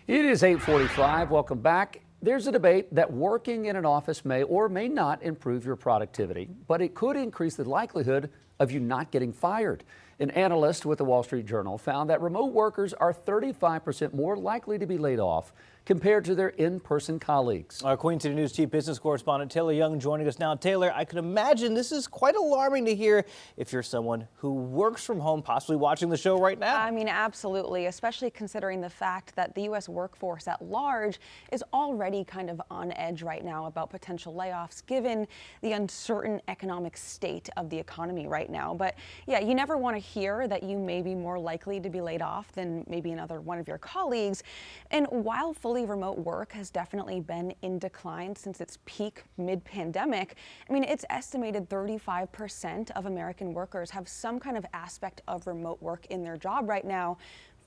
It is 8:45. Welcome back. There's a debate that working in an office may or may not improve your productivity, but it could increase the likelihood of you not getting fired. An analyst with the Wall Street Journal found that remote workers are 35% more likely to be laid off compared to their in-person colleagues. Our Queen City News Chief Business Correspondent Taylor Young joining us now. Taylor, I can imagine this is quite alarming to hear if you're someone who works from home, possibly watching the show right now. I mean, absolutely, especially considering the fact that the U.S. workforce at large is already kind of on edge right now about potential layoffs, given the uncertain economic state of the economy right now. But yeah, you never want to hear that you may be more likely to be laid off than maybe another one of your colleagues. And while fully remote work has definitely been in decline since its peak mid-pandemic, I mean, it's estimated 35% of American workers have some kind of aspect of remote work in their job right now.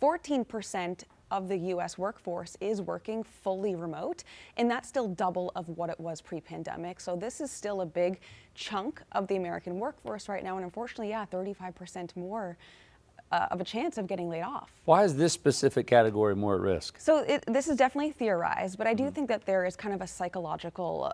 14% of the U.S. workforce is working fully remote, and that's still double of what it was pre-pandemic. So this is still a big chunk of the American workforce right now, and unfortunately, yeah, 35% more of a chance of getting laid off. Why is this specific category more at risk? So this is definitely theorized, but I do think that there is kind of a psychological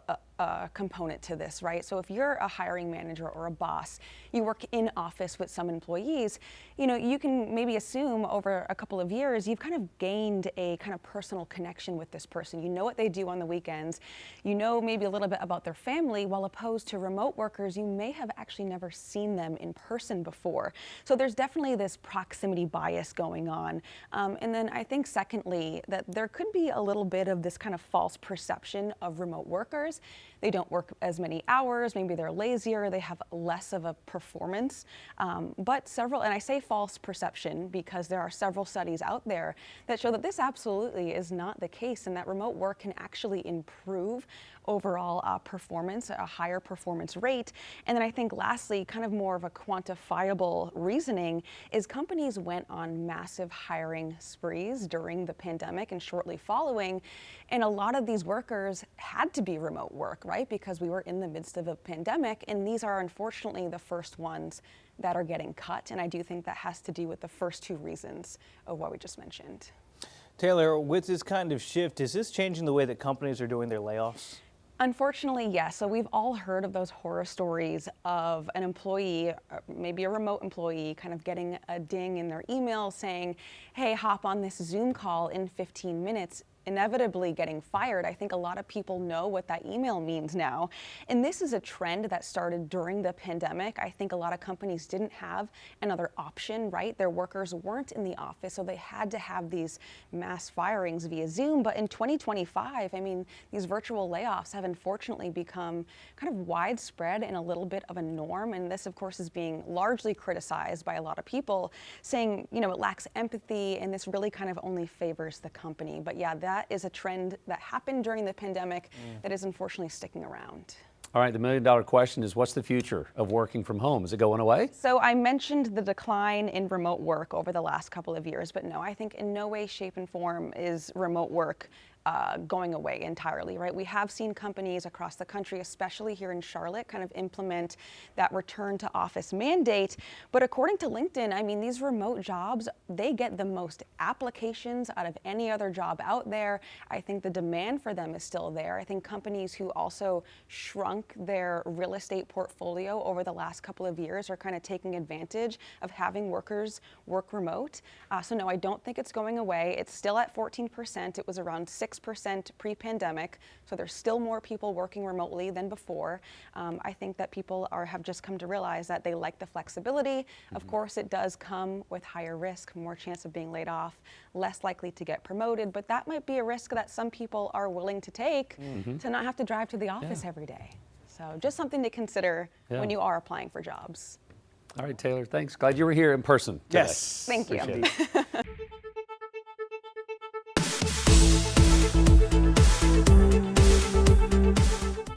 component to this, right? So if you're a hiring manager or a boss, you work in office with some employees, you know, you can maybe assume over a couple of years, you've kind of gained a kind of personal connection with this person. You know what they do on the weekends. You know maybe a little bit about their family, while opposed to remote workers, you may have actually never seen them in person before. So there's definitely this proximity bias going on. And then I think secondly, that there could be a little bit of this kind of false perception of remote workers. They don't work as many hours, maybe they're lazier, they have less of a performance. But several, and I say false perception because there are several studies out there that show that this absolutely is not the case, and that remote work can actually improve overall performance, a higher performance rate. And then I think lastly, kind of more of a quantifiable reasoning, is companies went on massive hiring sprees during the pandemic and shortly following. And a lot of these workers had to be remote work, right? Because we were in the midst of a pandemic, and these are unfortunately the first ones that are getting cut. And I do think that has to do with the first two reasons of what we just mentioned. Taylor, with this kind of shift, is this changing the way that companies are doing their layoffs? Unfortunately, yes. So we've all heard of those horror stories of an employee, maybe a remote employee, kind of getting a ding in their email saying, hey, hop on this Zoom call in 15 minutes. Inevitably getting fired. I think a lot of people know what that email means now. And this is a trend that started during the pandemic. I think a lot of companies didn't have another option, right? Their workers weren't in the office, so they had to have these mass firings via Zoom. But in 2025, I mean, these virtual layoffs have unfortunately become kind of widespread and a little bit of a norm. And this, of course, is being largely criticized by a lot of people, saying, you know, it lacks empathy and this really kind of only favors the company. But yeah, that is a trend that happened during the pandemic that is unfortunately sticking around. All right, the million-dollar question is, what's the future of working from home? Is it going away? So I mentioned the decline in remote work over the last couple of years, but no, I think in no way, shape, and form is remote work going away entirely, right? We have seen companies across the country, especially here in Charlotte, kind of implement that return to office mandate. But according to LinkedIn, I mean, these remote jobs, they get the most applications out of any other job out there. I think the demand for them is still there. I think companies who also shrunk their real estate portfolio over the last couple of years are kind of taking advantage of having workers work remote. So no, I don't think it's going away. It's still at 14%. It was around 6% pre-pandemic, so there's still more people working remotely than before. I think that people have just come to realize that they like the flexibility. Of course, it does come with higher risk, more chance of being laid off, less likely to get promoted, but that might be a risk that some people are willing to take to not have to drive to the office every day. So just something to consider when you are applying for jobs. All right, Taylor, thanks. Glad you were here in person today. Yes. Thank you. Appreciate it.